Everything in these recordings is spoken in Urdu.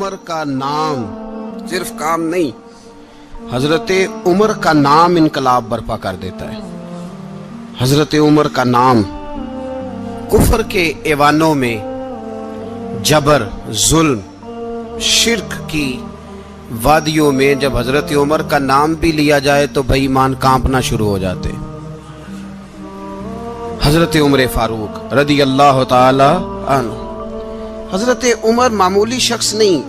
عمر کا نام صرف کام نہیں، حضرت عمر کا نام انقلاب برپا کر دیتا ہے۔ حضرت عمر کا نام کفر کے ایوانوں میں جبر، ظلم، شرک کی وادیوں میں جب حضرت عمر کا نام بھی لیا جائے تو بے ایمان کانپنا شروع ہو جاتے۔ حضرت عمر فاروق رضی اللہ تعالی عنہ، حضرت عمر معمولی شخص نہیں،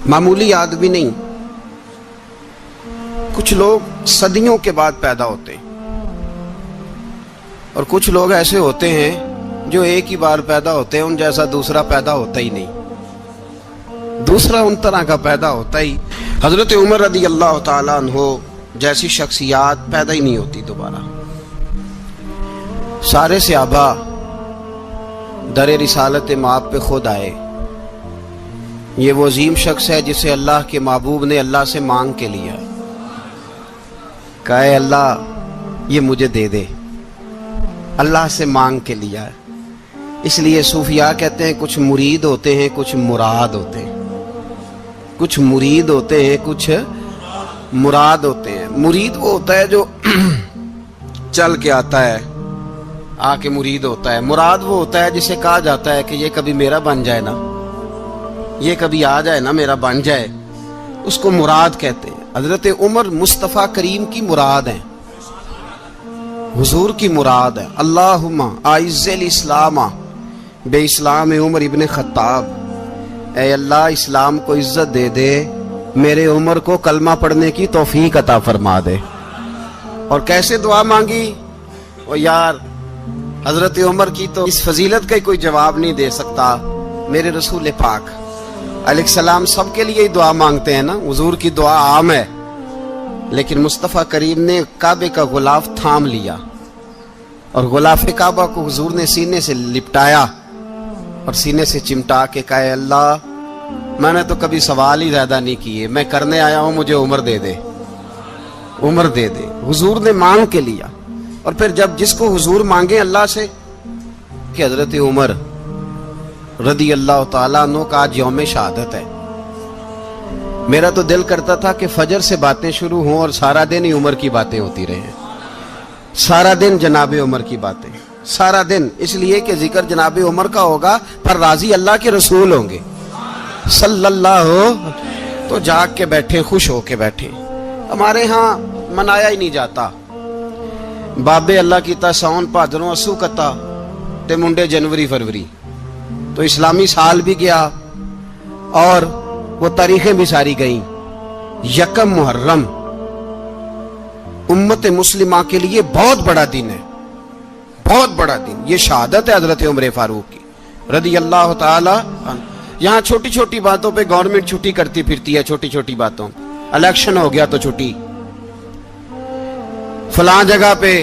معمولی آدمی نہیں۔ کچھ لوگ صدیوں کے بعد پیدا ہوتے ہیں اور کچھ لوگ ایسے ہوتے ہیں جو ایک ہی بار پیدا ہوتے ہیں، ان جیسا دوسرا پیدا ہوتا ہی نہیں، دوسرا ان طرح کا پیدا ہوتا ہی۔ حضرت عمر رضی اللہ تعالیٰ عنہ جیسی شخصیات پیدا ہی نہیں ہوتی دوبارہ۔ سارے صحابہ در رسالت مآب پہ خود آئے۔ یہ وہ عظیم شخص ہے جسے اللہ کے محبوب نے اللہ سے مانگ کے لیا، کہا اے اللہ یہ مجھے دے دے، اللہ سے مانگ کے لیا ہے۔ اس لیے صوفیاء کہتے ہیں کچھ مرید ہوتے ہیں، کچھ مراد ہوتے ہیں، کچھ مرید ہوتے ہیں، کچھ مراد ہوتے ہیں۔ مرید وہ ہوتا ہے جو چل کے آتا ہے، آ کے مرید ہوتا ہے۔ مراد وہ ہوتا ہے جسے کہا جاتا ہے کہ یہ کبھی میرا بن جائے نا، یہ کبھی آ جائے نا، میرا بن جائے، اس کو مراد کہتے ہیں۔ حضرت عمر مصطفیٰ کریم کی مراد ہیں، حضور کی مراد ہے۔ اللہم اعز الاسلام بے اسلام عمر ابن خطاب، اے اللہ اسلام کو عزت دے دے، میرے عمر کو کلمہ پڑھنے کی توفیق عطا فرما دے۔ اور کیسے دعا مانگی؟ او یار حضرت عمر کی تو اس فضیلت کا کوئی جواب نہیں دے سکتا، میرے رسول پاک علیہ السلام سب کے لیے ہی دعا مانگتے ہیں نا، حضور کی دعا عام ہے، لیکن مصطفیٰ کریم نے کعبے کا غلاف تھام لیا اور غلاف کعبہ کو حضور نے سینے سے لپٹایا اور سینے سے چمٹا کے کہا اے اللہ میں نے تو کبھی سوال ہی زیادہ نہیں کیے، میں کرنے آیا ہوں، مجھے عمر دے دے، عمر دے دے۔ حضور نے مانگ کے لیا۔ اور پھر جب جس کو حضور مانگے اللہ سے کہ حضرت عمر رضی اللہ تعالیٰ عنہ کا آج یوم شہادت ہے، میرا تو دل کرتا تھا کہ فجر سے باتیں شروع ہوں اور سارا دن ہی عمر کی باتیں ہوتی رہیں، سارا دن جناب عمر کی باتیں، سارا دن، اس لیے کہ ذکر جناب عمر کا ہوگا پر راضی اللہ کے رسول ہوں گے صلی اللہ، تو جاگ کے بیٹھے، خوش ہو کے بیٹھے۔ ہمارے ہاں منایا ہی نہیں جاتا، بابے اللہ کیتا ساؤن بھادروں اسو کتا تے منڈے جنوری فروری، تو اسلامی سال بھی گیا اور وہ تاریخیں بھی ساری گئیں۔ یکم محرم امت مسلمہ کے لیے بہت بڑا دن ہے، بہت بڑا دن، یہ شہادت ہے حضرت عمر فاروق کی رضی اللہ تعالی عنہ۔ یہاں چھوٹی چھوٹی باتوں پہ گورنمنٹ چھٹی کرتی پھرتی ہے، چھوٹی چھوٹی باتوں، الیکشن ہو گیا تو چھٹی، فلاں جگہ پہ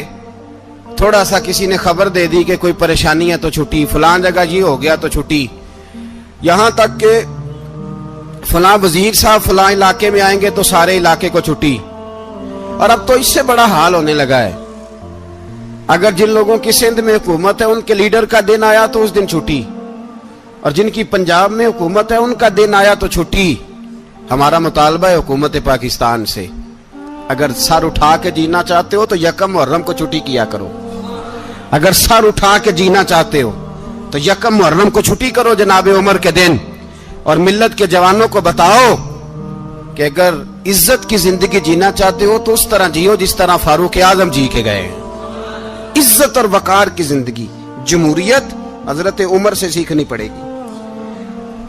تھوڑا سا کسی نے خبر دے دی کہ کوئی پریشانی ہے تو چھٹی، فلاں جگہ یہ ہو گیا تو چھٹی، یہاں تک کہ فلاں وزیر صاحب فلاں علاقے میں آئیں گے تو سارے علاقے کو چھٹی۔ اور اب تو اس سے بڑا حال ہونے لگا ہے، اگر جن لوگوں کی سندھ میں حکومت ہے ان کے لیڈر کا دن آیا تو اس دن چھٹی، اور جن کی پنجاب میں حکومت ہے ان کا دن آیا تو چھٹی۔ ہمارا مطالبہ ہے حکومت پاکستان سے، اگر سر اٹھا کے جینا چاہتے ہو تو یکم محرم کو چھٹی کیا کرو، اگر سر اٹھا کے جینا چاہتے ہو تو یکم محرم کو چھٹی کرو جناب عمر کے دن، اور ملت کے جوانوں کو بتاؤ کہ اگر عزت کی زندگی جینا چاہتے ہو تو اس طرح جیو جس طرح فاروق اعظم جی کے گئے ہیں، عزت اور وقار کی زندگی۔ جمہوریت حضرت عمر سے سیکھنی پڑے گی،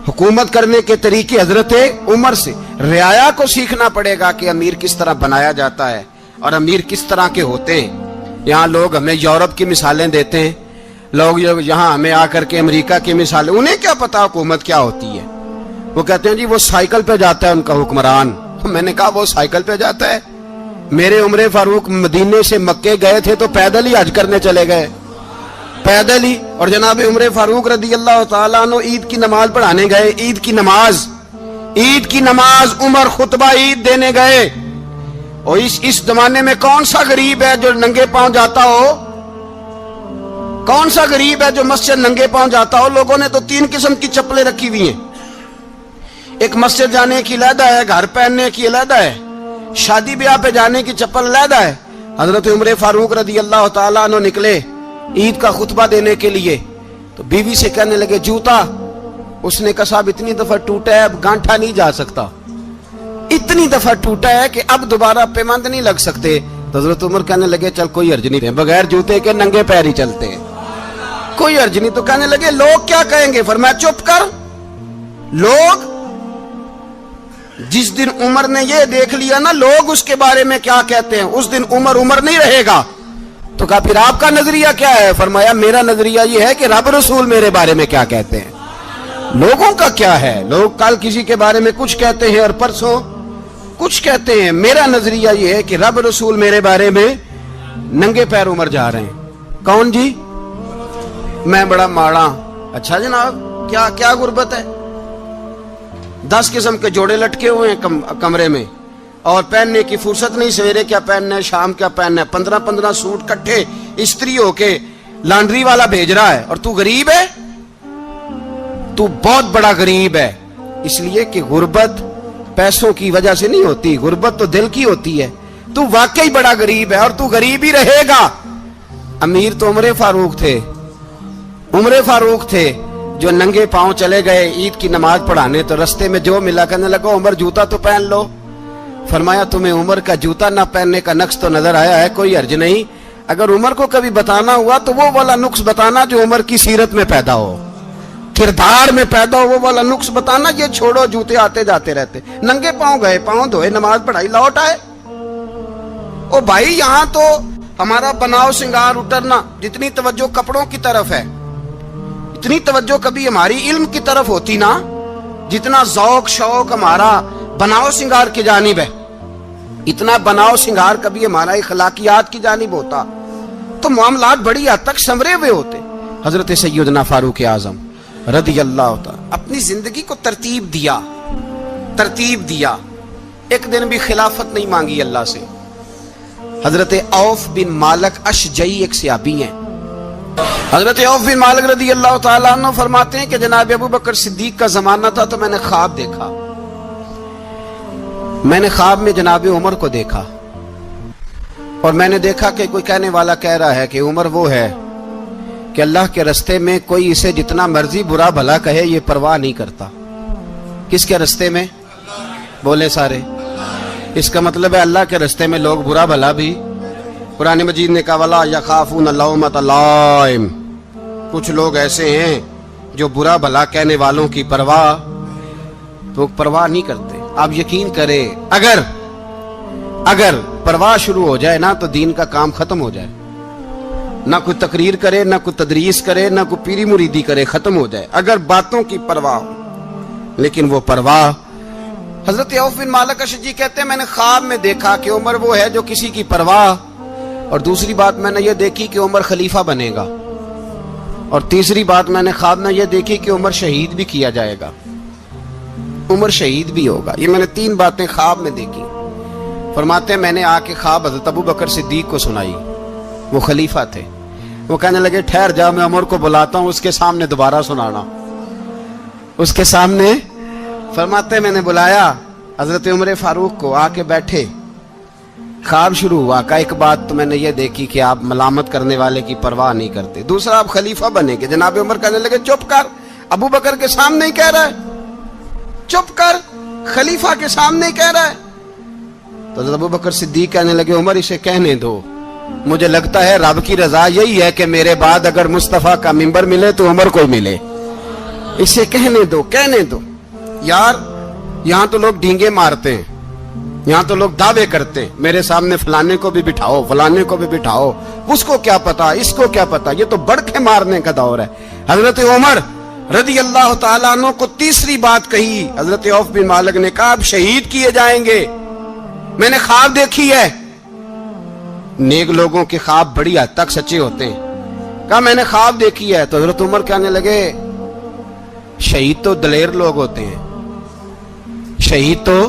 حکومت کرنے کے طریقے حضرت عمر سے، رعایا کو سیکھنا پڑے گا کہ امیر کس طرح بنایا جاتا ہے اور امیر کس طرح کے ہوتے ہیں۔ یہاں لوگ ہمیں یورپ کی مثالیں دیتے ہیں، لوگ یہاں ہمیں آ کر کے امریکہ کی مثالیں، انہیں کیا پتا حکومت کیا ہوتی ہے؟ وہ کہتے ہیں جی وہ سائیکل پہ جاتا ہے ان کا حکمران۔ میں نے کہا وہ سائیکل پہ جاتا ہے؟ میرے عمر فاروق مدینے سے مکے گئے تھے تو پیدل ہی حج کرنے چلے گئے، پیدل ہی۔ اور جناب عمر فاروق رضی اللہ تعالیٰ عنہ عید کی نماز پڑھانے گئے، عید کی نماز عمر خطبہ عید دینے گئے۔ اور اس زمانے میں کون سا غریب ہے جو ننگے پاؤں جاتا ہو؟ کون سا غریب ہے جو مسجد ننگے پاؤں جاتا ہو؟ لوگوں نے تو 3 قسم کی چپلیں رکھی ہوئی ہیں، ایک مسجد جانے کی علیحدہ ہے، گھر پہننے کی علیحدہ ہے، شادی بیاہ پہ جانے کی چپل علیحدہ ہے۔ حضرت عمر فاروق رضی اللہ تعالیٰ عنہ نکلے عید کا خطبہ دینے کے لیے، تو بیوی سے کہنے لگے جوتا، اس نے کہا صاحب اتنی دفعہ ٹوٹا ہے اب گانٹھا نہیں جا سکتا، اتنی دفعہ ٹوٹا ہے کہ اب دوبارہ پیمند نہیں لگ سکتے۔ تو حضرت عمر کہنے لگے چل کوئی حرج نہیں، بغیر جوتے کے ننگے پیر ہی چلتے ہیں، کوئی حرج نہیں۔ تو کہنے لگے لوگ کیا کہیں گے؟ فرمایا چپ کر، لوگ جس دن عمر نے یہ دیکھ لیا نا لوگ اس کے بارے میں کیا کہتے ہیں، اس دن عمر عمر نہیں رہے گا۔ تو کہا پھر آپ کا نظریہ کیا ہے؟ فرمایا میرا نظریہ یہ ہے کہ رب رسول میرے بارے میں کیا کہتے ہیں، لوگوں کا کیا ہے، لوگ کل کسی کے بارے میں کچھ کہتے ہیں اور پرسوں کچھ کہتے ہیں، میرا نظریہ یہ ہے کہ رب رسول میرے بارے میں ننگے پیر عمر جا رہے ہیں۔ کون جی؟ میں بڑا ماڑا۔ اچھا جناب، کیا کیا غربت ہے؟ 10 قسم کے جوڑے لٹکے ہوئے ہیں کمرے میں، اور پہننے کی فرصت نہیں، سویرے کیا پہننا ہے، شام کیا پہننا ہے، 15 سوٹ کٹھے استری ہو کے لانڈری والا بھیج رہا ہے، اور تو غریب ہے، تو بہت بڑا غریب ہے۔ اس لیے کہ غربت پیسوں کی وجہ سے نہیں ہوتی، غربت تو دل کی ہوتی ہے۔ تو واقعی بڑا غریب ہے اور تو غریب ہی رہے گا۔ امیر تو عمر فاروق تھے، عمر فاروق تھے جو ننگے پاؤں چلے گئے عید کی نماز پڑھانے، تو رستے میں جو ملا کہنے لگا عمر جوتا تو پہن لو۔ فرمایا تمہیں عمر کا جوتا نہ پہننے کا نقص تو نظر آیا ہے، کوئی حرج نہیں، اگر عمر کو کبھی بتانا ہوا تو وہ والا نقص بتانا جو عمر کی سیرت میں پیدا ہو، کردار میں پیدا ہو، وہ والا نقص بتانا، یہ چھوڑو جوتے آتے جاتے رہتے۔ ننگے پاؤں گئے، پاؤں دھوئے، نماز پڑھائی، لوٹ آئے۔ او بھائی یہاں تو ہمارا بناؤ سنگار اترنا، جتنی توجہ کپڑوں کی طرف ہے اتنی توجہ کبھی ہماری علم کی طرف ہوتی نا، جتنا ذوق شوق ہمارا بناؤ سنگار کی جانب ہے، اتنا بناؤ سنگار کبھی ہمارا اخلاقیات کی جانب ہوتا تو معاملات بڑی حد تک سنورے ہوئے ہوتے۔ حضرت سیدنا فاروق اعظم رضی اللہ تعالی اپنی زندگی کو ترتیب دیا۔ ایک دن بھی خلافت نہیں مانگی اللہ سے۔ حضرت عوف بن مالک اشجعی ایک صحابی ہیں، حضرت عوف بن مالک رضی اللہ تعالیٰ عنہ فرماتے ہیں کہ جناب ابو بکر صدیق کا زمانہ تھا تو میں نے خواب دیکھا، میں نے خواب میں جناب عمر کو دیکھا، اور میں نے دیکھا کہ کوئی کہنے والا کہہ رہا ہے کہ عمر وہ ہے کہ اللہ کے رستے میں کوئی اسے جتنا مرضی برا بھلا کہے یہ پرواہ نہیں کرتا۔ کس کے رستے میں؟ بولے سارے۔ اس کا مطلب ہے اللہ کے رستے میں لوگ برا بھلا بھی، قرآن مجید نے کہا وَلَا يَخَافُونَ لَوْمَةَ لَائِمٍ، کچھ لوگ ایسے ہیں جو برا بھلا کہنے والوں کی پرواہ نہیں کرتے۔ آپ یقین کریں اگر پرواہ شروع ہو جائے نا تو دین کا کام ختم ہو جائے، نہ کوئی تقریر کرے، نہ کوئی تدریس کرے، نہ کوئی پیری مریدی کرے، ختم ہو جائے اگر باتوں کی پرواہ ہو۔ لیکن وہ پرواہ، حضرت عوف بن مالک اشجعی کہتے ہیں میں نے خواب میں دیکھا کہ عمر وہ ہے جو کسی کی پرواہ، اور دوسری بات میں نے یہ دیکھی کہ عمر خلیفہ بنے گا، اور تیسری بات میں نے خواب میں یہ دیکھی کہ عمر شہید بھی کیا جائے گا، عمر شہید بھی ہوگا۔ یہ میں نے 3 باتیں خواب میں دیکھی۔ فرماتے ہیں میں نے آ کے خواب حضرت ابو بکر صدیق کو سنائی، وہ خلیفہ تھے، وہ کہنے لگے ٹھہر جا میں عمر کو بلاتا ہوں، اس کے سامنے دوبارہ سنانا، اس کے سامنے۔ فرماتے ہیں میں نے بلایا حضرت عمر فاروق کو، آ کے بیٹھے، خواب شروع ہوا کہ ایک بات تو میں نے یہ دیکھی کہ آپ ملامت کرنے والے کی پرواہ نہیں کرتے، دوسرا آپ خلیفہ بنے گے۔ جناب عمر کہنے لگے چپ کر، ابو بکر کے سامنے ہی کہہ رہا ہے، چپ کر، خلیفہ کے سامنے ہی کہہ رہا ہے۔ تو حضرت ابو بکر صدیق کہنے لگے عمر اسے کہنے دو، مجھے لگتا ہے رب کی رضا یہی ہے کہ میرے بعد اگر مصطفیٰ کا منبر ملے تو عمر کو ملے، اسے کہنے دو۔ یار یہاں تو لوگ ڈینگے مارتے ہیں، یہاں تو لوگ دعوے کرتے ہیں میرے سامنے فلانے کو بھی بٹھاؤ، فلانے کو بھی بٹھاؤ، اس کو کیا پتا، اس کو کیا پتا، یہ تو بڑکے مارنے کا دور ہے۔ حضرت عمر رضی اللہ تعالیٰ عنہ کو تیسری بات کہی، حضرت عوف بن مالک نے کہا آپ شہید کیے جائیں گے، میں نے خواب دیکھی ہے۔ نیک لوگوں کے خواب بڑی حد تک سچے ہوتے ہیں، کہا میں نے خواب دیکھی ہے۔ تو حضرت عمر کہنے لگے شہید تو دلیر لوگ ہوتے ہیں، شہید تو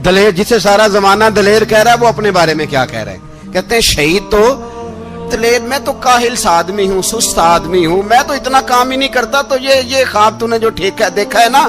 دلیر، جسے سارا زمانہ دلیر کہہ رہا ہے وہ اپنے بارے میں کیا کہہ رہے ہیں؟ کہتے ہیں شہید تو دلیر، میں تو کاہل سا آدمی ہوں، سست آدمی ہوں، میں تو اتنا کام ہی نہیں کرتا، تو یہ خواب تو نے جو دیکھا ہے نا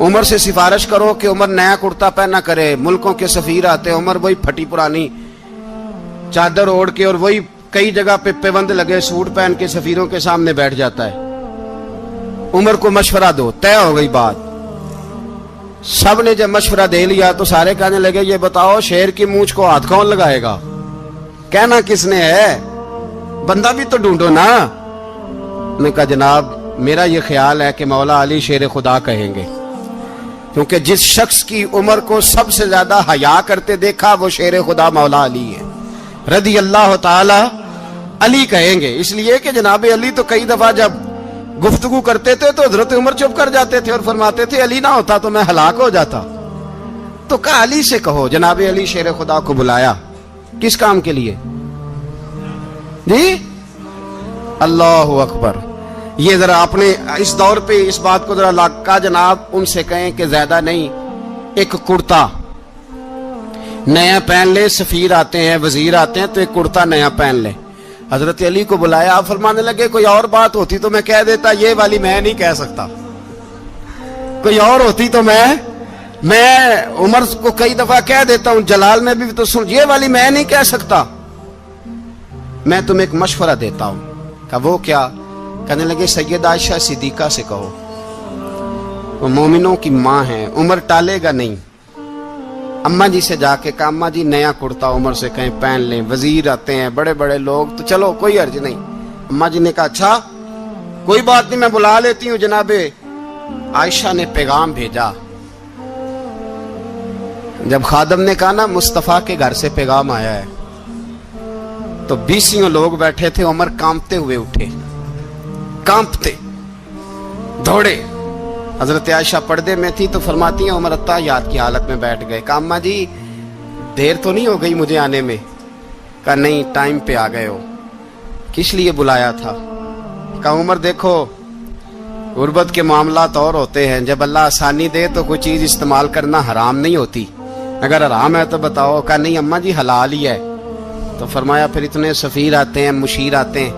عمر سے سفارش کرو کہ عمر نیا کرتا پہنا کرے. ملکوں کے سفیر آتے ہیں, عمر وہی پھٹی پرانی چادر اوڑھ کے اور وہی کئی جگہ پہ پیوند لگے سوٹ پہن کے سفیروں کے سامنے بیٹھ جاتا ہے. عمر کو مشورہ دو. طے ہو گئی بات. سب نے جب مشورہ دے لیا تو سارے کہنے لگے یہ بتاؤ شیر کی مونچھ کو ہاتھ کون لگائے گا؟ کہنا کس نے ہے؟ بندہ بھی تو ڈھونڈو نا. نے کہا جناب میرا یہ خیال ہے کہ مولا علی شیر خدا کہیں گے, کیونکہ جس شخص کی عمر کو سب سے زیادہ حیا کرتے دیکھا وہ شیر خدا مولا علی ہے رضی اللہ تعالی علی کہیں گے. اس لیے کہ جناب علی تو کئی دفعہ جب گفتگو کرتے تھے تو حضرت عمر چپ کر جاتے تھے اور فرماتے تھے علی نہ ہوتا تو میں ہلاک ہو جاتا. تو کہا علی سے کہو. جناب علی شیر خدا کو بلایا. کس کام کے لیے جی؟ اللہ اکبر. یہ ذرا اپنے اس دور پہ اس بات کو ذرا لاکا جناب ان سے کہیں کہ زیادہ نہیں, ایک کرتا نیا پہن لے. سفیر آتے ہیں, وزیر آتے ہیں تو ایک کرتا نیا پہن لے. حضرت علی کو بلایا. فرمانے لگے کوئی اور بات ہوتی تو میں کہہ دیتا, یہ والی میں نہیں کہہ سکتا. کوئی اور ہوتی تو میں عمر کو کئی دفعہ کہہ دیتا ہوں, جلال میں بھی تو سن, یہ والی میں نہیں کہہ سکتا. میں تمہیں ایک مشورہ دیتا ہوں. کہا وہ کیا؟ کہنے لگے سیدہ عائشہ صدیقہ سے کہو, وہ مومنوں کی ماں ہیں, عمر ٹالے گا نہیں. اماں جی سے جا کے کہا اماں جی نیا کرتا عمر سے کہیں پہن لیں. وزیر آتے ہیں, بڑے بڑے لوگ, تو چلو کوئی حرج نہیں. اماں جی نے کہا اچھا کوئی بات نہیں میں بلا لیتی ہوں. جناب عائشہ نے پیغام بھیجا. جب خادم نے کہا نا مصطفیٰ کے گھر سے پیغام آیا ہے, تو 20 لوگ بیٹھے تھے. عمر کانپتے ہوئے اٹھے, کانپتے دوڑے. حضرت عائشہ پردے میں تھی تو فرماتی ہیں عمر اتحیات کی حالت میں بیٹھ گئے. کہا اماں جی دیر تو نہیں ہو گئی مجھے آنے میں؟ کہا نہیں ٹائم پہ آ گئے ہو. کس لیے بلایا تھا؟ کہا عمر دیکھو غربت کے معاملات اور ہوتے ہیں, جب اللہ آسانی دے تو کوئی چیز استعمال کرنا حرام نہیں ہوتی, اگر حرام ہے تو بتاؤ. کہا نہیں اماں جی حلال ہی ہے. تو فرمایا پھر اتنے سفیر آتے ہیں, مشیر آتے ہیں,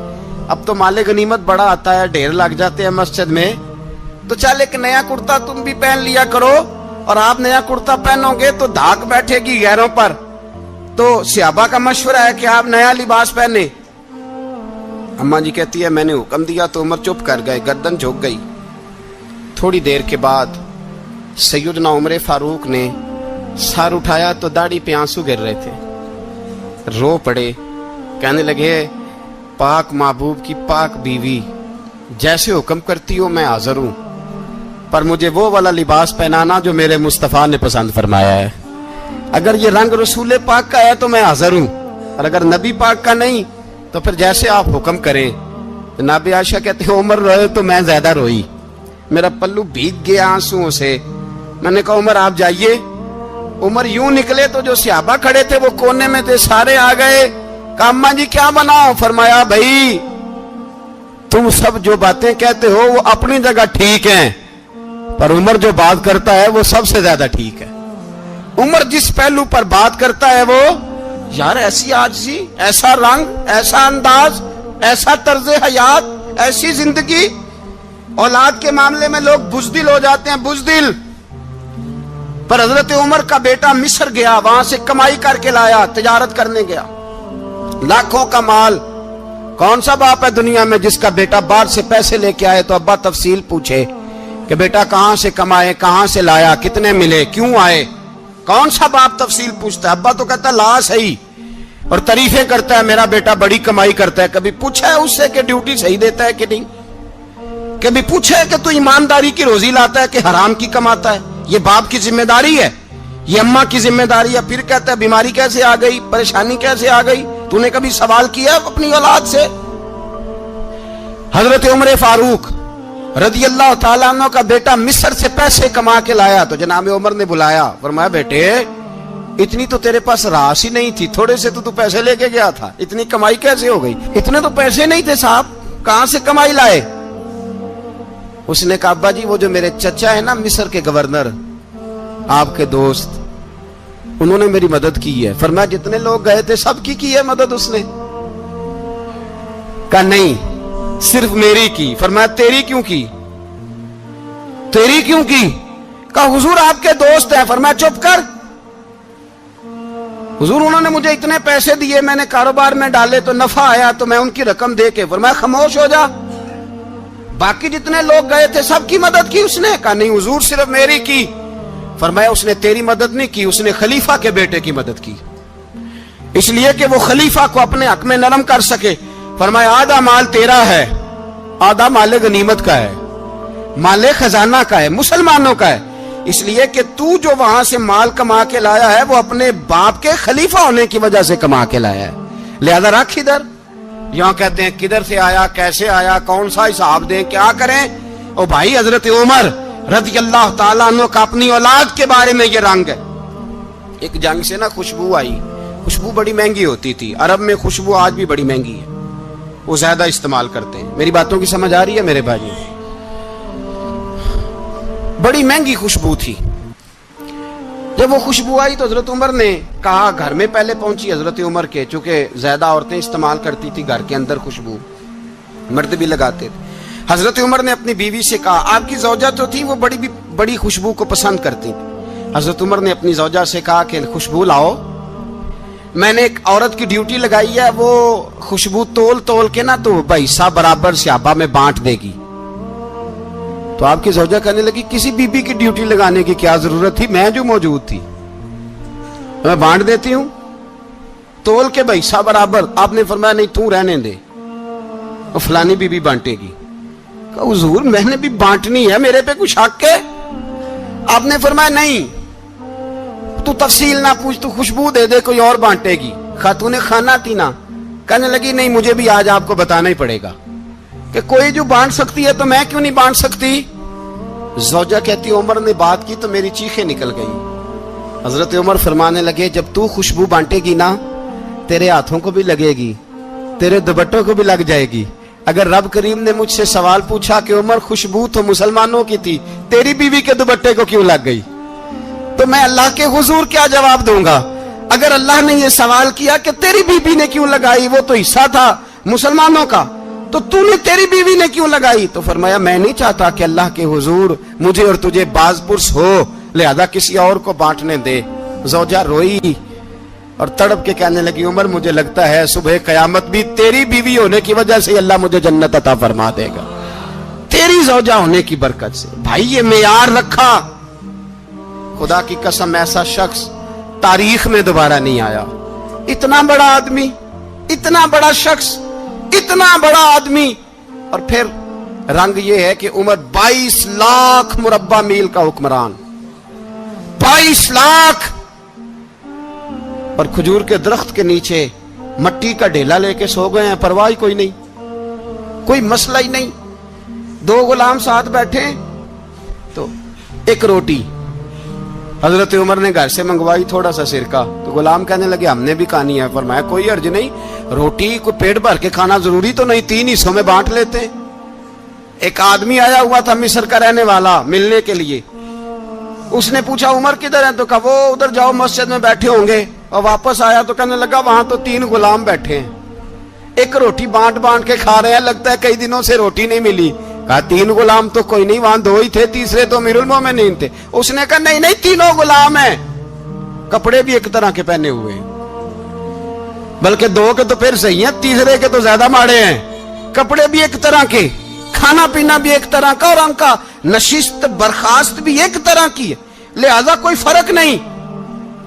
اب تو مال غنیمت بڑا آتا ہے, ڈھیر لگ جاتے ہیں مسجد میں, تو چل ایک نیا کرتا تم بھی پہن لیا کرو. اور آپ نیا کرتا پہنو گے تو دھاک بیٹھے گی غیروں پر. تو صحابہ کا مشورہ ہے کہ آپ نیا لباس پہنے. اماں جی کہتی ہے میں نے حکم دیا تو عمر چپ کر گئے, گردن جھک گئی. تھوڑی دیر کے بعد سیدنا عمر فاروق نے سر اٹھایا تو داڑھی پہ آنسو گر رہے تھے, رو پڑے. کہنے لگے پاک محبوب کی پاک بیوی جیسے حکم کرتی ہو میں حاضر ہوں, پر مجھے وہ والا لباس پہنانا جو میرے مصطفیٰ نے پسند فرمایا ہے. اگر یہ رنگ رسول پاک کا ہے تو میں حاضر ہوں, اور اگر نبی پاک کا نہیں تو پھر جیسے آپ حکم کریں. جناب عائشہ کہتے ہیں عمر روئے تو میں زیادہ روئی, میرا پلو بھیگ گیا آنسوؤں سے. میں نے کہا عمر آپ جائیے. عمر یوں نکلے تو جو صحابہ کھڑے تھے وہ کونے میں تھے, سارے آ گئے. کہا اماں جی کیا بناؤ؟ فرمایا بھائی تم سب جو باتیں کہتے ہو وہ اپنی جگہ ٹھیک ہیں, پر عمر جو بات کرتا ہے وہ سب سے زیادہ ٹھیک ہے. عمر جس پہلو پر بات کرتا ہے وہ یار ایسی عاجزی, ایسا رنگ, ایسا انداز, ایسا طرز حیات, ایسی زندگی. اولاد کے معاملے میں لوگ بزدل ہو جاتے ہیں, بزدل. پر حضرت عمر کا بیٹا مصر گیا, وہاں سے کمائی کر کے لایا, تجارت کرنے گیا, لاکھوں کا مال. کون سا باپ ہے دنیا میں جس کا بیٹا باہر سے پیسے لے کے آئے تو ابا تفصیل پوچھے کہ بیٹا کہاں سے کمائے, کہاں سے لایا, کتنے ملے, کیوں آئے؟ کون سا باپ تفصیل پوچھتا ہے؟ ابا تو کہتا ہے لا صحیح, اور تعریفیں کرتا ہے میرا بیٹا بڑی کمائی کرتا ہے. کبھی پوچھا ہے اس سے کہ ڈیوٹی صحیح دیتا ہے کہ نہیں؟ کبھی پوچھا ہے کہ تو ایمانداری کی روزی لاتا ہے کہ حرام کی کماتا ہے؟ یہ باپ کی ذمہ داری ہے, یہ اماں کی ذمہ داری ہے. پھر کہتا ہے بیماری کیسے آ گئی, پریشانی کیسے آ گئی؟ تو نے کبھی سوال کیا اپنی اولاد سے؟ حضرت عمر فاروق رضی اللہ تعالیٰ عنہ کا بیٹا مصر سے پیسے کما کے لایا تو جناب عمر نے بلایا, فرمایا بیٹے اتنی تو تیرے پاس راس ہی نہیں تھی, تھوڑے سے تو پیسے لے کے گیا تھا, اتنی کمائی کیسے ہو گئی؟ اتنے تو پیسے نہیں تھے صاحب, کہاں سے کمائی لائے؟ اس نے کہا ابا جی وہ جو میرے چچا ہے نا مصر کے گورنر, آپ کے دوست, انہوں نے میری مدد کی ہے. فرمایا جتنے لوگ گئے تھے سب کی ہے مدد اس نے؟ کہا نہیں صرف میری کی. فرمایا تیری کیوں کی؟ تیری کیوں کی؟ کہا حضور آپ کے دوست ہیں. فرمایا چپ کر. حضور انہوں نے مجھے اتنے پیسے دیے, میں نے کاروبار میں ڈالے تو نفع آیا تو میں ان کی رقم دے کے. فرمایا خاموش ہو جا. باقی جتنے لوگ گئے تھے سب کی مدد کی اس نے؟ کہا نہیں حضور صرف میری کی. فرمایا اس نے تیری مدد نہیں کی, اس نے خلیفہ کے بیٹے کی مدد کی, اس لیے کہ وہ خلیفہ کو اپنے حق میں نرم کر سکے. فرمایا آدھا مال تیرا ہے, آدھا مال غنیمت کا ہے, مال خزانہ کا ہے, مسلمانوں کا ہے. اس لیے کہ تو جو وہاں سے مال کما کے لایا ہے وہ اپنے باپ کے خلیفہ ہونے کی وجہ سے کما کے لایا ہے, لہذا رکھ ادھر. یہاں کہتے ہیں کدھر سے آیا, کیسے آیا, کون سا حساب دیں, کیا کریں. او بھائی حضرت عمر رضی اللہ تعالیٰ عنہ کا اپنی اولاد کے بارے میں یہ رنگ ہے. ایک جنگ سے نا خوشبو آئی, خوشبو بڑی مہنگی ہوتی تھی, عرب میں خوشبو آج بھی بڑی مہنگی ہے, وہ زیادہ استعمال کرتے ہیں. میری باتوں کی سمجھ آ رہی ہے میرے بھائی؟ بڑی مہنگی خوشبو تھی. جب وہ خوشبو آئی تو حضرت عمر نے کہا, گھر میں پہلے پہنچی حضرت عمر کے, چونکہ زیادہ عورتیں استعمال کرتی تھی گھر کے اندر خوشبو, مرد بھی لگاتے تھے. حضرت عمر نے اپنی بیوی سے کہا, آپ کی زوجہ تو تھی وہ بڑی خوشبو کو پسند کرتی تھی. حضرت عمر نے اپنی زوجہ سے کہا کہ خوشبو لاؤ, میں نے ایک عورت کی ڈیوٹی لگائی ہے, وہ خوشبو تول کے نا تو حصہ برابر صحابہ میں بانٹ دے گی. تو آپ کی زوجہ کہنے لگی کسی بی بی کی ڈیوٹی لگانے کی کیا ضرورت تھی, میں جو موجود تھی میں بانٹ دیتی ہوں تول کے حصہ برابر. آپ نے فرمایا نہیں تو رہنے دے, وہ فلانی بی بی بانٹے گی. کہا حضور میں نے بھی بانٹنی ہے, میرے پہ کچھ حق ہے؟ آپ نے فرمایا نہیں, تو تفصیل نہ پوچھ, تو خوشبو دے دے, کوئی اور بانٹے گی. خاتون خانہ تھی نا, کہنے لگی نہیں مجھے بھی آج آپ کو بتانا ہی پڑے گا کہ کوئی جو بانٹ سکتی ہے تو میں کیوں نہیں بانٹ سکتی. زوجہ کہتی عمر نے بات کی تو میری چیخیں نکل گئی. حضرت عمر فرمانے لگے جب تو خوشبو بانٹے گی نا تیرے ہاتھوں کو بھی لگے گی, تیرے دوپٹوں کو بھی لگ جائے گی. اگر رب کریم نے مجھ سے سوال پوچھا کہ عمر خوشبو تو مسلمانوں کی تھی, تیری بیوی کے دوپٹے کو کیوں لگ گئی, تو میں اللہ کے حضور کیا جواب دوں گا؟ اگر اللہ نے یہ سوال کیا کہ تیری بیوی نے کیوں لگائی, وہ تو حصہ تھا مسلمانوں کا, تو تو نے تیری بیوی نے کیوں لگائی؟ تو فرمایا میں نہیں چاہتا کہ اللہ کے حضور مجھے اور تجھے باز پرس ہو, لہذا کسی اور کو بانٹنے دے. زوجہ روئی اور تڑپ کے کہنے لگی عمر مجھے لگتا ہے صبح قیامت بھی تیری بیوی ہونے کی وجہ سے اللہ مجھے جنت عطا فرما دے گا, تیری زوجہ ہونے کی برکت سے. بھائی یہ معیار رکھا, خدا کی قسم ایسا شخص تاریخ میں دوبارہ نہیں آیا. اتنا بڑا آدمی, اتنا بڑا شخص, اتنا بڑا آدمی, اور پھر رنگ یہ ہے کہ عمر 22 لاکھ مربع میل کا حکمران, 22 لاکھ, اور کھجور کے درخت کے نیچے مٹی کا ڈھیلا لے کے سو گئے ہیں, پرواہ کوئی نہیں, کوئی مسئلہ ہی نہیں. 2 غلام ساتھ بیٹھے تو ایک روٹی حضرت عمر نے گھر سے منگوائی, تھوڑا سا سرکہ, تو غلام کہنے لگے ہم نے بھی کھانی ہے. فرمایا کوئی حرج نہیں, روٹی کو پیٹ بھر کے کھانا ضروری تو نہیں, 3 حصوں میں بانٹ لیتے. ایک آدمی آیا ہوا تھا مصر کا رہنے والا ملنے کے لیے, اس نے پوچھا عمر کدھر ہیں, تو کہا وہ ادھر جاؤ مسجد میں بیٹھے ہوں گے. اور واپس آیا تو کہنے لگا وہاں تو 3 غلام بیٹھے ہیں, ایک روٹی بانٹ کے کھا رہے ہیں, لگتا ہے کئی دنوں سے روٹی نہیں ملی. کہا 3 غلام تو کوئی نہیں, وہاں 2 ہی تھے, تیسرے تو امیر المومنین تھے. اس نے کہا نہیں 3 غلام ہیں, کپڑے بھی ایک طرح کے پہنے ہوئے ہیں, بلکہ 2 کے تو پھر صحیح ہیں, تیسرے کے تو زیادہ ماڑے ہیں. کپڑے بھی ایک طرح کے, کھانا پینا بھی ایک طرح کا, اور ان کا نشست برخاست بھی ایک طرح کی ہے, لہذا کوئی فرق نہیں.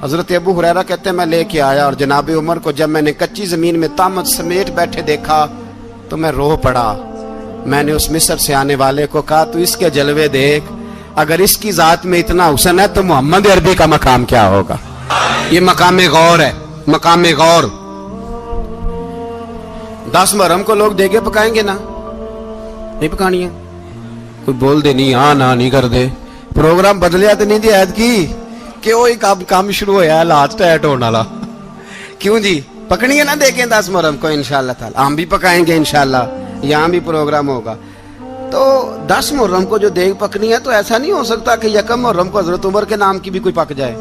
حضرت ابو ہریرہ کہتے ہیں میں لے کے آیا, اور جناب عمر کو جب میں نے کچی زمین میں تامت سمیٹ بیٹھے دیکھا تو میں رو پڑا. میں نے اس مصر سے آنے والے کو کہا تو اس کے جلوے دیکھ, اگر اس کی ذات میں اتنا حسن ہے تو محمد عربی کا مقام کیا ہوگا. یہ مقام غور ہے, مقام غور. 10 محرم کو لوگ دیگے پکائیں گے نا, نہیں پکانی ہے, کوئی بول دے نہیں, ہاں نہ نہیں کر دے, پروگرام بدلیا تو نہیں دی عید کی کہ وہی کام شروع ہوا ہے لاسٹ ٹائٹ ہونے والا. کیوں جی پکڑی ہے نا دیکھیں 10 محرم کو انشاءاللہ تعالی, ہم بھی پکائیں گے انشاءاللہ, یہاں بھی پروگرام ہوگا. تو 10 محرم کو جو دیگ پکنی ہے تو ایسا نہیں ہو سکتا کہ 1 محرم کو حضرت عمر کے نام کی بھی کوئی پک جائے.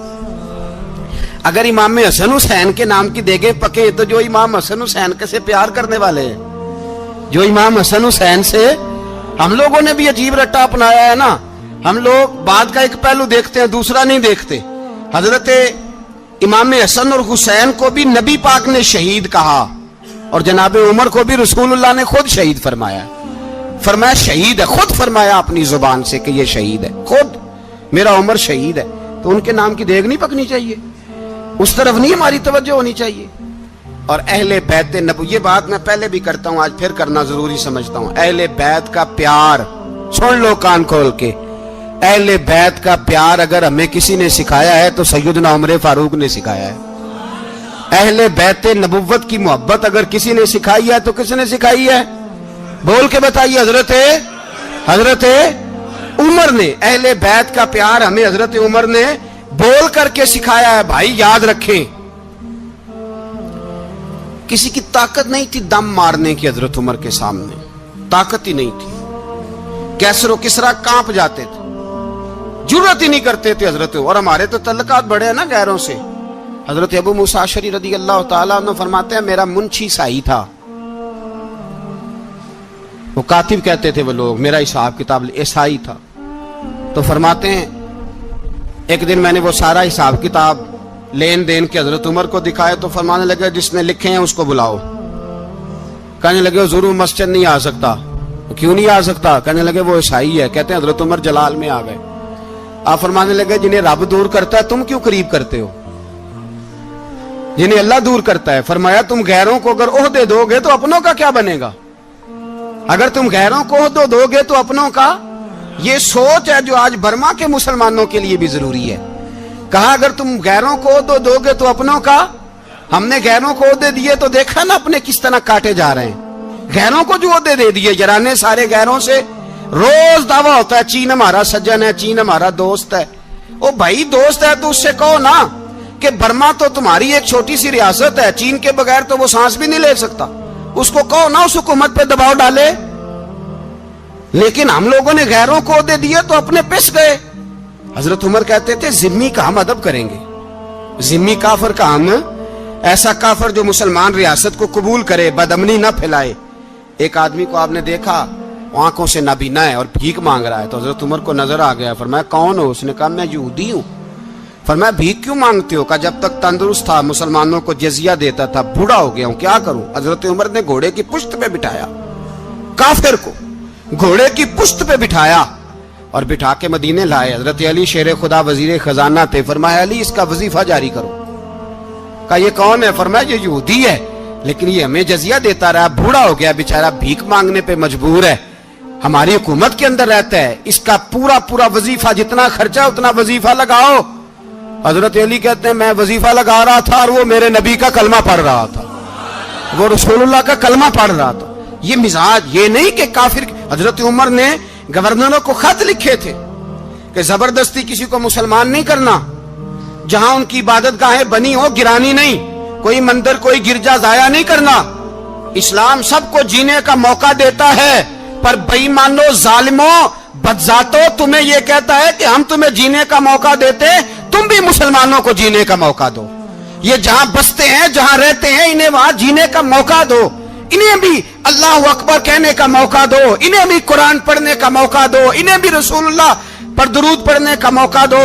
اگر امام حسن حسین کے نام کی دیگیں پکے تو جو امام حسن حسین کے سے پیار کرنے والے ہیں, جو امام حسن حسین سے ہم لوگوں نے بھی عجیب رٹا اپنایا ہے نا, ہم لوگ بات کا ایک پہلو دیکھتے ہیں، دوسرا نہیں دیکھتے۔ حضرت امام حسن اور حسین کو بھی نبی پاک نے شہید کہا، اور جناب عمر کو بھی رسول اللہ نے خود شہید فرمایا۔ فرمایا شہید ہے، خود فرمایا اپنی زبان سے کہ یہ شہید ہے، خود میرا عمر شہید ہے۔ تو ان کے نام کی دیگ نہیں پکنی چاہیے، اس طرف نہیں ہماری توجہ ہونی چاہیے۔ اور اہل بیت نبو، یہ بات میں پہلے بھی کرتا ہوں، آج پھر کرنا ضروری سمجھتا ہوں۔ اہل بیت کا پیار، سن لو کان کھول کے، اہل بیت کا پیار اگر ہمیں کسی نے سکھایا ہے تو سیدنا عمر فاروق نے سکھایا ہے۔ اہل بیت نبوت کی محبت اگر کسی نے سکھائی ہے تو کس نے سکھائی ہے؟ بول کے بتائیے۔ حضرت عمر نے۔ اہل بیت کا پیار ہمیں حضرت عمر نے بول کر کے سکھایا ہے۔ بھائی یاد رکھیں، کسی کی طاقت نہیں تھی دم مارنے کی حضرت عمر کے سامنے، طاقت ہی نہیں تھی۔ کیسر و کسرا کانپ جاتے تھے، جرأت ہی نہیں کرتے تھے حضرت۔ اور ہمارے تو تعلقات بڑے ہیں نا غیروں سے۔ حضرت ابو موسیٰ اشعری رضی اللہ تعالیٰ عنہ فرماتے ہیں میرا منشی سائی تھا، وہ کاتب کہتے تھے وہ لوگ، میرا حساب کتاب عیسائی تھا۔ تو فرماتے ہیں ایک دن میں نے وہ سارا حساب کتاب لین دین کے حضرت عمر کو دکھائے تو فرمانے لگے جس نے لکھے ہیں اس کو بلاؤ۔ کہنے لگے ضرور مسجد نہیں آ سکتا۔ کیوں نہیں آ سکتا؟ کہنے لگے وہ عیسائی ہے۔ کہتے ہیں حضرت عمر جلال میں آ گئے۔ آپ فرمانے لگے جنہیں رب دور کرتا ہے تم کیوں قریب کرتے ہو؟ جنہیں اللہ دور کرتا ہے۔ فرمایا تم غیروں کو اگر عہدے دو گے تو اپنوں کا کیا بنے گا؟ اگر تم غیروں کو عہدے دو گے تو اپنوں کا۔ یہ سوچ ہے جو آج برما کے مسلمانوں کے لیے بھی ضروری ہے۔ کہا اگر تم غیروں کو عہدے دو گے تو اپنوں کا۔ ہم نے غیروں کو عہدے دیے تو دیکھا نا اپنے کس طرح کاٹے جا رہے ہیں۔ غیروں کو جو عہدے دے دیے جرانے سارے غیروں سے، روز دعویٰ ہوتا ہے چین ہمارا سجن ہے، چین ہمارا دوست ہے۔ او بھائی دوست ہے تو اس سے کہو نا کہ برما تو تمہاری ایک چھوٹی سی ریاست ہے، چین کے بغیر تو وہ سانس بھی نہیں لے سکتا۔ اس کو کہو نا اس حکومت پہ دباؤ ڈالے۔ لیکن ہم لوگوں نے غیروں کو عہدے دیے تو اپنے پس گئے۔ حضرت عمر کہتے تھے ذمی کا ہم ادب کریں گے، ذمی کافر کا ہم، ایسا کافر جو مسلمان ریاست کو قبول کرے، بدامنی نہ پھیلائے۔ ایک آدمی کو آپ نے دیکھا آنکھوں سے نابینا ہے اور بھیک مانگ رہا ہے، تو حضرت عمر کو نظر آ گیا۔ فرمایا کون ہو؟ اس نے کہا میں یہودی ہوں۔ فرمایا بھیک کیوں مانگتے ہو؟ کہا جب تک تندرست تھا مسلمانوں کو جزیہ دیتا تھا، بوڑھا ہو گیا ہوں کیا کروں؟ حضرت عمر نے گھوڑے کی پشت پہ بٹھایا، کافر کو گھوڑے کی پشت پہ بٹھایا اور بٹھا کے مدینے لائے۔ حضرت علی شیر خدا وزیر خزانہ تھے۔ فرمایا علی اس کا وظیفہ جاری کرو۔ کہا یہ کون ہے؟ فرمایا یہ یہودی ہے لیکن یہ ہمیں جزیہ دیتا رہا، بوڑھا ہو گیا بیچارہ، بھیک مانگنے پہ مجبور ہے، ہماری حکومت کے اندر رہتا ہے، اس کا پورا وظیفہ جتنا خرچہ اتنا وظیفہ لگاؤ۔ حضرت علی کہتے ہیں میں وظیفہ لگا رہا تھا اور وہ میرے نبی کا کلمہ پڑھ رہا تھا، وہ رسول اللہ کا کلمہ پڑھ رہا تھا۔ یہ مزاج، یہ نہیں کہ کافر۔ حضرت عمر نے گورنروں کو خط لکھے تھے کہ زبردستی کسی کو مسلمان نہیں کرنا، جہاں ان کی عبادت گاہیں بنی ہو گرانی نہیں، کوئی مندر کوئی گرجا ضائع نہیں کرنا۔ اسلام سب کو جینے کا موقع دیتا ہے، پر بے ایمانو ظالموں بدذاتوں تمہیں یہ کہتا ہے کہ ہم تمہیں جینے کا موقع دیتے، تم بھی مسلمانوں کو جینے کا موقع دو۔ یہ جہاں بستے ہیں جہاں رہتے ہیں انہیں وہاں جینے کا موقع دو، انہیں بھی اللہ اکبر کہنے کا موقع دو، انہیں بھی قرآن پڑھنے کا موقع دو، انہیں بھی رسول اللہ پر درود پڑھنے کا موقع دو۔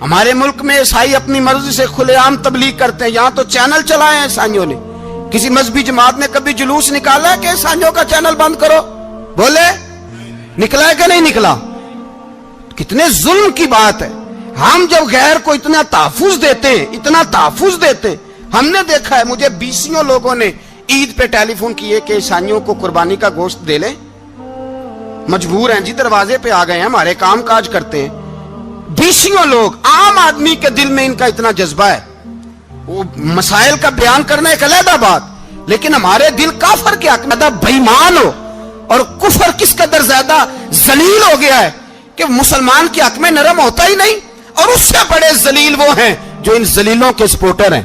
ہمارے ملک میں عیسائی اپنی مرضی سے کھلے عام تبلیغ کرتے ہیں، یہاں تو چینل چلائے ہیں عیسائیوں نے۔ کسی مذہبی جماعت نے کبھی جلوس نکالا ہے کہ عیسائیوں کا چینل بند کرو؟ بولے نکلا ہے کہ نہیں نکلا؟ کتنے ظلم کی بات ہے۔ ہم جب غیر کو اتنا تحفظ دیتے ہیں، اتنا تحفظ دیتے ہیں، ہم نے دیکھا ہے مجھے بیسیوں لوگوں نے عید پہ ٹیلی فون کیے کہ عیسائیوں کو قربانی کا گوشت دے لیں، مجبور ہیں جی، دروازے پہ آ گئے ہیں، ہمارے کام کاج کرتے ہیں۔ بیسیوں لوگ، عام آدمی کے دل میں ان کا اتنا جذبہ ہے، وہ مسائل کا بیان کرنا ایک علیحدہ بات، لیکن ہمارے دل کافر کے حق میں بے ایمان ہو، اور کفر کس قدر زیادہ ذلیل ہو گیا ہے کہ مسلمان کے حق میں نرم ہوتا ہی نہیں۔ اور اس سے بڑے ذلیل وہ ہیں جو ان ذلیلوں کے سپورٹر ہیں،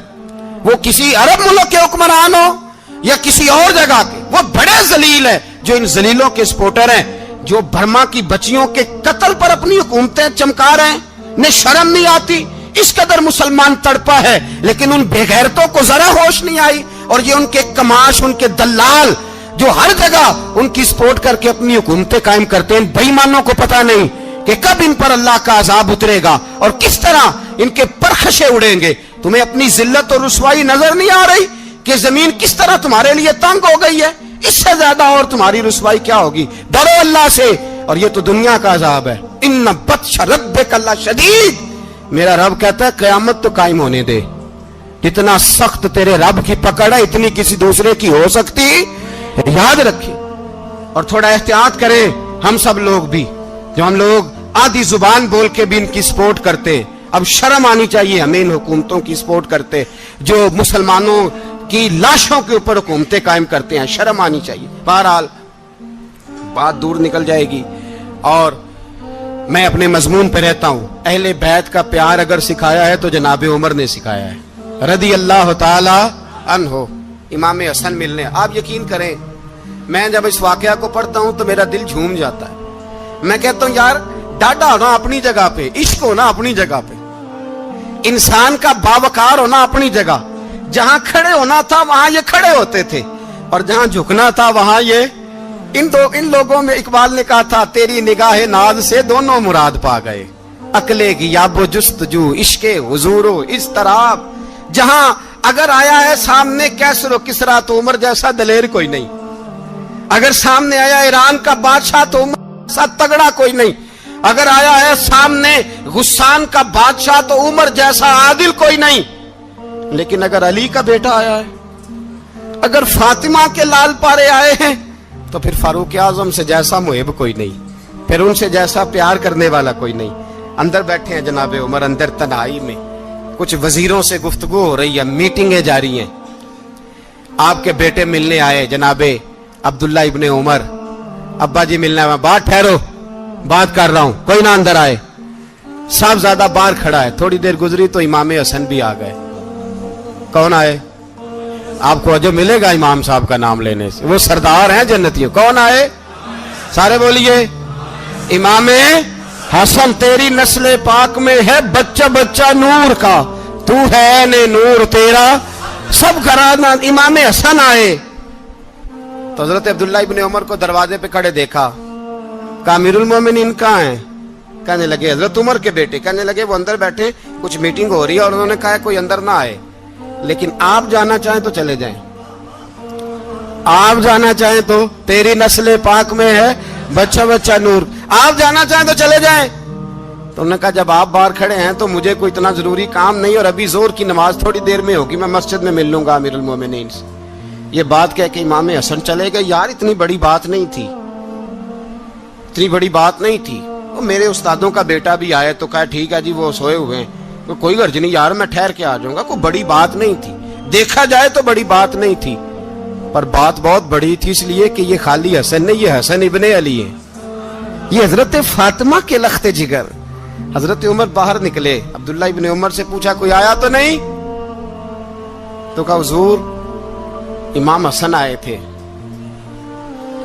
وہ کسی عرب ملک کے حکمران ہو یا کسی اور جگہ کے، وہ بڑے ذلیل ہیں جو ان ذلیلوں کے سپورٹر ہیں، جو برما کی بچیوں کے قتل پر اپنی حکومتیں چمکا رہے ہیں، انہیں شرم نہیں آتی۔ اس قدر مسلمان تڑپا ہے لیکن ان بے غیرتوں کو ذرا ہوش نہیں آئی، اور یہ ان کے کماش، ان کے دلال جو ہر جگہ ان کی سپورٹ کر کے اپنی حکومتیں قائم کرتے ہیں، بے ایمانوں کو پتہ نہیں کہ کب ان پر اللہ کا عذاب اترے گا اور کس طرح ان کے پرخشے اڑیں گے. تمہیں اپنی ذلت اور رسوائی نظر نہیں آ رہی کہ زمین کس طرح تمہارے لیے تنگ ہو گئی ہے؟ اس سے زیادہ اور تمہاری رسوائی کیا ہوگی؟ ڈرو اللہ سے. اور یہ تو دنیا کا عذاب ہے. ان بطش ربک لشدید. میرا رب کہتا ہے قیامت تو قائم ہونے دے. جتنا سخت تیرے رب کی پکڑ ہے اتنی کسی دوسرے کی ہو سکتی. یاد رکھیں اور تھوڑا احتیاط کریں ہم سب لوگ بھی، جو ہم لوگ آدھی زبان بول کے بھی ان کی سپورٹ کرتے. اب شرم آنی چاہیے ہمیں ان حکومتوں کی سپورٹ کرتے جو مسلمانوں کی لاشوں کے اوپر حکومتیں قائم کرتے ہیں. شرم آنی چاہیے. بہرحال بات دور نکل جائے گی اور میں اپنے مضمون پہ رہتا ہوں. اہل بیت کا پیار اگر سکھایا ہے تو جناب عمر نے سکھایا ہے رضی اللہ تعالی عنہ. امام حسن ملنے، آپ یقین کریں میں جب اس واقعہ کو پڑھتا ہوں تو میرا دل جھوم جاتا ہے. میں کہتا ہوں یار ڈاڈا ہونا اپنی جگہ پہ، عشق ہونا اپنی جگہ پہ، انسان کا باوقار ہونا اپنی جگہ. جہاں کھڑے ہونا تھا وہاں یہ کھڑے ہوتے تھے اور جہاں جھکنا تھا وہاں یہ ان لوگوں میں اقبال نے کہا تھا تیری نگاہ ناز سے دونوں مراد پا گئے. عقلے کی یاب و جستجو، عشق حضور و اضطراب. جہاں اگر آیا ہے سامنے کیسر و کسرا تو عمر جیسا دلیر کوئی نہیں. اگر سامنے آیا ایران کا بادشاہ تو عمر جیسا تگڑا کوئی نہیں. اگر آیا ہے سامنے غسان کا بادشاہ تو عمر جیسا عادل کوئی نہیں. لیکن اگر علی کا بیٹا آیا ہے، اگر فاطمہ کے لال پارے آئے ہیں تو پھر فاروق اعظم سے جیسا محب کوئی نہیں، پھر ان سے جیسا پیار کرنے والا کوئی نہیں. اندر بیٹھے ہیں جناب عمر، اندر تنہائی میں کچھ وزیروں سے گفتگو ہو رہی ہے، میٹنگیں جاری ہیں. آپ کے بیٹے ملنے آئے جناب عبداللہ ابن عمر. ابا جی ملنا ہے. بات ٹھہرو، بات کر رہا ہوں، کوئی نہ اندر آئے. صاحب زیادہ باہر کھڑا ہے. تھوڑی دیر گزری تو امام حسن بھی آ گئے. کون آئے؟ آپ کو جو ملے گا امام صاحب کا نام لینے سے، وہ سردار ہیں جنتیوں. کون آئے؟ سارے بولیے. امام حسن تیری نسل پاک میں ہے بچہ بچہ نور کا، تو ہے نے نور تیرا سب گھرانہ. امام حسن آئے تو حضرت عبداللہ ابن عمر کو دروازے پہ کھڑے دیکھا. کہا امیر المومنین کہاں ہیں؟ کہنے لگے حضرت عمر کے بیٹے. کہنے لگے وہ اندر بیٹھے، کچھ میٹنگ ہو رہی ہے اور انہوں نے کہا کوئی اندر نہ آئے، لیکن آپ جانا چاہیں تو چلے جائیں. آپ جانا چاہیں تو تیری نسل پاک میں ہے بچہ بچہ نور، آپ جانا چاہیں تو چلے جائیں. تو انہوں نے کہا جب آپ باہر کھڑے ہیں تو مجھے کوئی اتنا ضروری کام نہیں، اور ابھی زور کی نماز تھوڑی دیر میں ہوگی، میں مسجد میں مل لوں گا امیر المومنین سے. یہ بات کہہ کے امام حسن چلے گئے. یار اتنی بڑی بات نہیں تھی، اتنی بڑی بات نہیں تھی. وہ میرے استادوں کا بیٹا بھی آئے تو کہا ٹھیک ہے جی وہ سوئے ہوئے ہیں، کوئی غرض نہیں یار میں ٹھہر کے آ جاؤں گا. کوئی بڑی بات نہیں تھی، دیکھا جائے تو بڑی بات نہیں تھی، پر بات بہت بڑی تھی اس لیے کہ یہ خالی حسن نہیں، یہ حسن ابن علی ہے، یہ حضرت فاطمہ کے لخت جگر. حضرت عمر باہر نکلے. عبداللہ ابن عمر سے پوچھا کوئی آیا تو نہیں؟ تو کہا حضور امام حسن آئے تھے.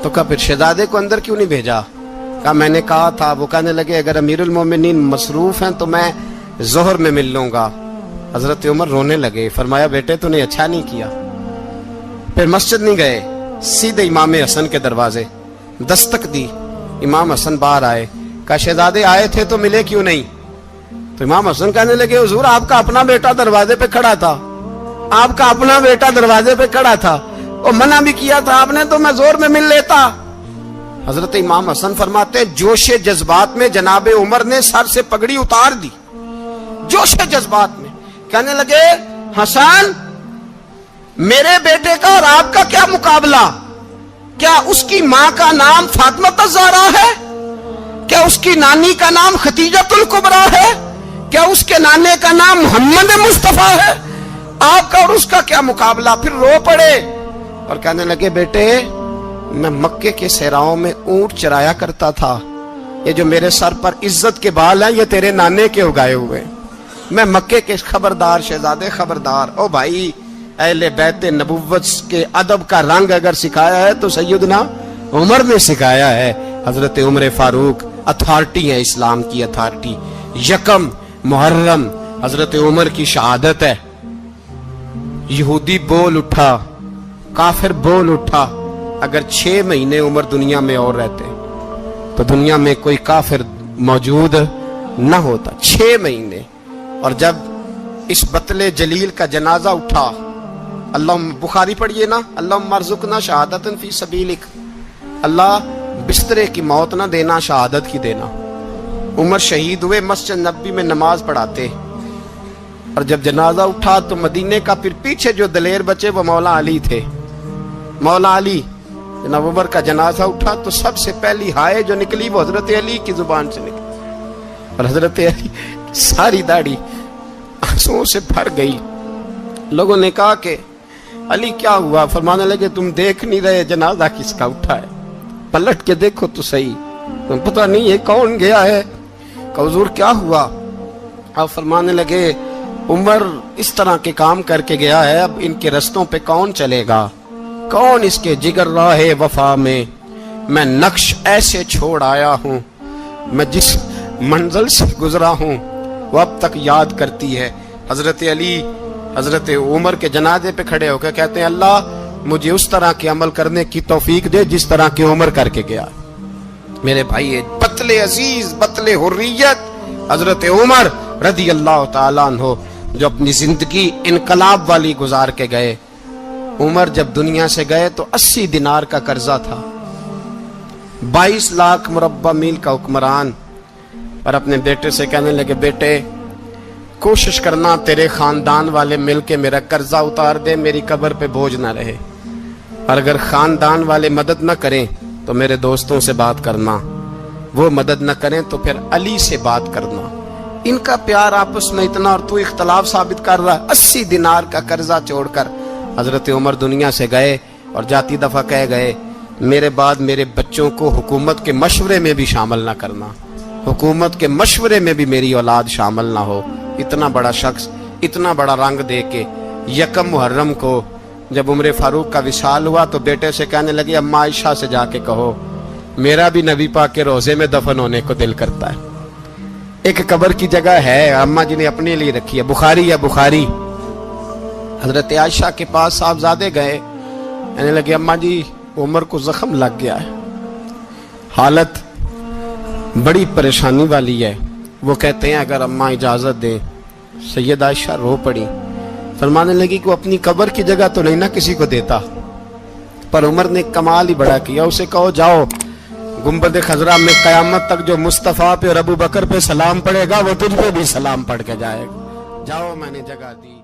تو کہا پھر شہزادے کو اندر کیوں نہیں بھیجا؟ کہا میں نے کہا تھا. وہ کہنے لگے اگر امیر المومنین مصروف ہیں تو میں ظہر میں مل لوں گا. حضرت عمر رونے لگے. فرمایا بیٹے تو نے اچھا نہیں کیا. پھر مسجد نہیں گئے، سیدھے امام حسن کے دروازے دستک دی. امام حسن باہر آئے. کہا شہزادے آئے تھے تو ملے کیوں نہیں؟ تو امام حسن کہنے لگے حضور آپ کا اپنا بیٹا دروازے پہ کھڑا تھا، آپ کا اپنا بیٹا دروازے پہ کھڑا تھا، اور منع بھی کیا تھا آپ نے تو میں زور میں مل لیتا. حضرت امام حسن فرماتے جوش جذبات میں جناب عمر نے سر سے پگڑی اتار دی. جوش جذبات میں کہنے لگے حسن میرے بیٹے کا اور آپ کا کیا مقابلہ؟ کیا اس کی ماں کا نام فاطمہ الزہرا ہے؟ کیا اس کی نانی کا نام خدیجۃ الکبریٰ ہے؟ کیا اس کے نانے کا نام محمد مصطفیٰ ہے؟ آپ کا اور اس کا کیا مقابلہ؟ پھر رو پڑے اور کہنے لگے بیٹے میں مکے کے صحراؤں میں اونٹ چرایا کرتا تھا، یہ جو میرے سر پر عزت کے بال ہیں یہ تیرے نانے کے اگائے ہوئے. میں مکے کے خبردار شہزادے خبردار. او بھائی اہل بیت نبوت کے ادب کا رنگ اگر سکھایا ہے تو سیدنا عمر نے سکھایا ہے. حضرت عمر فاروق اتھارٹی ہے، اسلام کی اتھارٹی. یکم محرم حضرت عمر کی شہادت ہے. یہودی بول اٹھا، کافر بول اٹھا. اگر 6 مہینے عمر دنیا میں اور رہتے تو دنیا میں کوئی کافر موجود نہ ہوتا. 6 مہینے. اور جب اس بطل جلیل کا جنازہ اٹھا, اللہ بخاری پڑھیے نا, اللہم ارزقنا شہادتن فی سبیلک, اللہ بسترے کی موت نہ دینا, شہادت کی دینا. عمر شہید ہوئے, مسجد نبوی میں نماز پڑھاتے, اور جب جنازہ اٹھا تو مدینے کا پھر پیچھے جو دلیر بچے وہ مولا علی تھے. مولا علی, جناب عمر کا جنازہ اٹھا تو سب سے پہلی ہائے جو نکلی وہ حضرت علی کی زبان سے نکلی, اور حضرت علی ساری داڑھی آنسوؤں سے بھر گئی. لوگوں نے کہا کہ علی کیا ہوا؟ فرمانے لگے تم دیکھ نہیں رہے جنازہ کس کا اٹھا ہے, پلٹ کے دیکھو تو صحیح, تم پتہ نہیں یہ کون گیا ہے. کہ حضور کیا ہوا؟ آپ فرمانے لگے عمر اس طرح کے کام کر کے گیا ہے, اب ان کے رستوں پہ کون چلے گا؟ کون اس کے جگر راہ وفا میں؟ میں نقش ایسے چھوڑ آیا ہوں, میں جس منزل سے گزرا ہوں وہ اب تک یاد کرتی ہے. حضرت علی حضرت عمر کے جنازے پہ کھڑے ہو کے کہتے ہیں اللہ مجھے اس طرح کے عمل کرنے کی توفیق دے جس طرح کی عمر کر کے گیا. میرے بھائی, بطل عزیز, بطل حریت حضرت عمر رضی اللہ تعالیٰ عنہ, جو اپنی زندگی انقلاب والی گزار کے گئے. عمر جب دنیا سے گئے تو 80 دینار کا قرضہ تھا, 22 لاکھ مربع میل کا حکمران. اور اپنے بیٹے سے کہنے لگے بیٹے کوشش کرنا تیرے خاندان والے مل کے میرا قرضہ اتار دے, میری قبر پہ بوجھ نہ رہے, اور اگر خاندان والے مدد نہ کریں تو میرے دوستوں سے بات کرنا, وہ مدد نہ کریں تو پھر علی سے بات کرنا. ان کا پیار آپس میں اتنا, اور تو اختلاف ثابت کر رہا. 80 دینار کا قرضہ چھوڑ کر حضرت عمر دنیا سے گئے, اور جاتی دفعہ کہہ گئے میرے بعد میرے بچوں کو حکومت کے مشورے میں بھی شامل نہ کرنا, حکومت کے مشورے میں بھی میری اولاد شامل نہ ہو. اتنا بڑا شخص اتنا بڑا رنگ دے کے 1 محرم کو جب عمر فاروق کا وصال ہوا تو بیٹے سے کہنے لگے اماں عائشہ سے جا کے کہو میرا بھی نبی پاک کے روزے میں دفن ہونے کو دل کرتا ہے. ایک قبر کی جگہ ہے اماں جی نے اپنے لیے رکھی ہے, بخاری ہے بخاری. حضرت عائشہ کے پاس صاحبزادے گئے, کہنے لگے اماں جی عمر کو زخم لگ گیا ہے, حالت بڑی پریشانی والی ہے. وہ کہتے ہیں اگر اماں اجازت دیں. سید عائشہ رو پڑی, فرمانے لگی کہ وہ اپنی قبر کی جگہ تو نہیں نہ کسی کو دیتا, پر عمر نے کمال ہی بڑا کیا. اسے کہو جاؤ گنبد خضرا میں قیامت تک جو مصطفیٰ پہ اور ابو بکر پہ سلام پڑے گا وہ تجھ پہ بھی سلام پڑھ کے جائے گا, جاؤ میں نے جگہ دی.